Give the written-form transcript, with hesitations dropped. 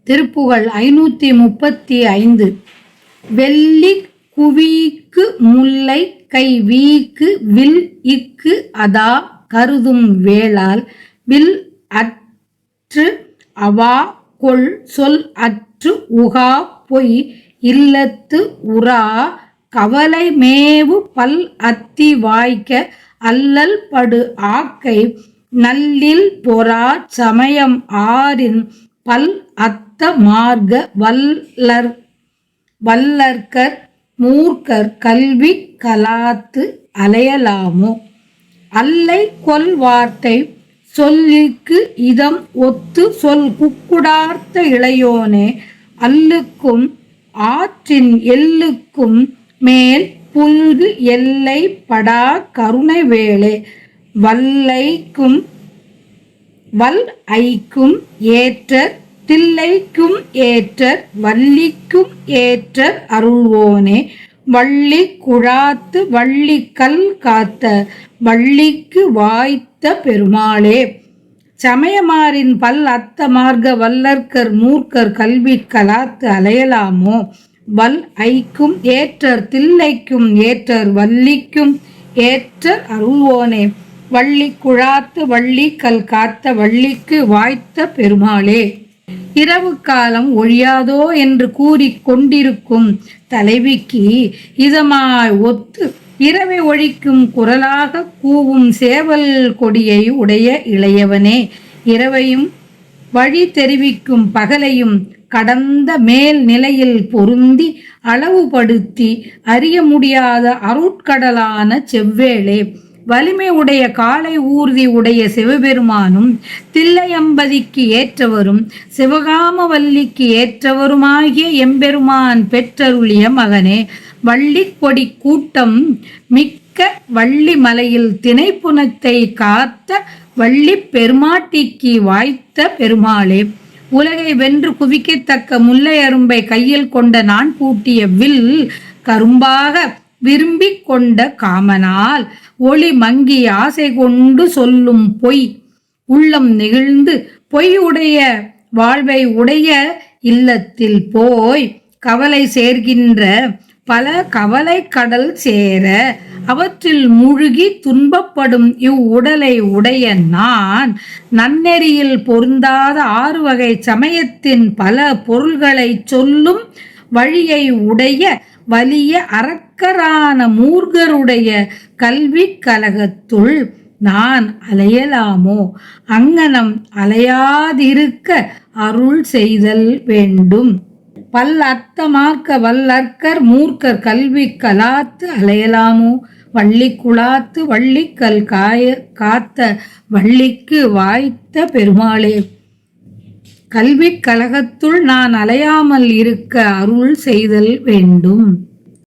திருப்புகழ் 535. வெள்ளி குவிக்கு முல்லை கை week will இக்கு அதா கருதும் வேளால் வில் அற்று அவா கொள் சொல் அற்று உகா பொய் இல்லத்து உரா கவலை மேவு பல் அத்தி வாய்க்க அல்லல் படு ஆக்கை நல்லில் பொறா சமயம் ஆறின் பல் அத்த மார்க்க வல்லர்க்கர் மூர்க்கர் கல்வி கலாத்து அலையலாமோ. அல்லை கொல் வார்த்தை சொல்லிற்கு இதம் ஒத்து சொல் குக்குடார்த்த இளையோனே அல்லுக்கும் ஆற்றின் எல்லுக்கும் மேல் புல்கு எல்லை படா கருணை வேளே வல் ஐக்கும் ஏற்றர் தில்லைக்கும் ஏற்றர் வள்ளிக்கும் ஏற்றர் அருள்வோனே வள்ளி குழாத்து வள்ளி கல் காத்த வள்ளிக்கு வாய்த்த பெருமாளே. சமயமாரின் பல் அத்த மார்க்க வல்லர்க்கர் மூர்க்கர் கல்வி கலாத்து அலையலாமோ. வல் ஐக்கும் ஏற்றர் தில்லைக்கும் ஏற்றர் வள்ளிக்கும் ஏற்றர் அருள்வோனே வள்ளி குழாத்து வள்ளி கல் காத்த வள்ளிக்கு வாய்த்த பெருமாளே. இரவு காலம் ஒழியாதோ என்று கூறி கொண்டிருக்கும் தலைவிக்கு இதமாய் ஒத்து இரவை ஒழிக்கும் குரலாக கூவும் சேவல் கொடியை உடைய இளையவனே இரவையும் வழி தெரிவிக்கும் பகலையும் கடந்த மேல் நிலையில் பொருந்தி அளவுபடுத்தி அறிய முடியாத அருட்கடலான செவ்வேளே. வலிமை உடைய காலை ஊர்தி உடைய சிவபெருமானும் தில்லையம்பதிக்கு ஏற்றவரும் சிவகாமவல்லிக்கு ஏற்றவருமாகிய எம்பெருமான் பெற்றருளிய மகனே வள்ளி கொடி கூட்டம் மிக்க வள்ளி மலையில் திணைப்புனத்தை காத்த வள்ளி பெருமாட்டிக்கு வாய்த்த பெருமாளே. உலகை வென்று குவிக்கத்தக்க முல்லை அரும்பை கையில் கொண்ட நான் பூட்டிய வில் கரும்பாக விரும்பி கொண்ட காமனால் ஒளி மங்கி ஆசை கொண்டு சொல்லும் பொய் உள்ளம் நெகிழ்ந்து பொய் உடைய வாழ்வை உடைய இல்லத்தில் போய் கவலை சேர்கின்ற பல கவலை கடல் சேர அவற்றில் மூழ்கி துன்பப்படும் இவ்வுடலை உடைய நான் நன்னெறியில் பொருந்தாத 6 வகை சமயத்தின் பல பொருள்களை சொல்லும் வழியை உடைய வலிய அரக்கரான மூர்க்கருடைய கல்வி கலகத்துள் நான் அலையலாமோ. அங்கனம் அலையாதிருக்க அருள் செய்தல் வேண்டும். பல் அத்த மார்க்க வல்லர்க்கர் மூர்க்கர் கல்வி கலாத்து அலையலாமோ. வள்ளி குழாத்து வள்ளிக்கல் காத்த வள்ளிக்கு வாய்த்த பெருமாளே. கல்வி கலகத்துள் நான் அலையாமல் இருக்க அருள் செய்தல் வேண்டும்.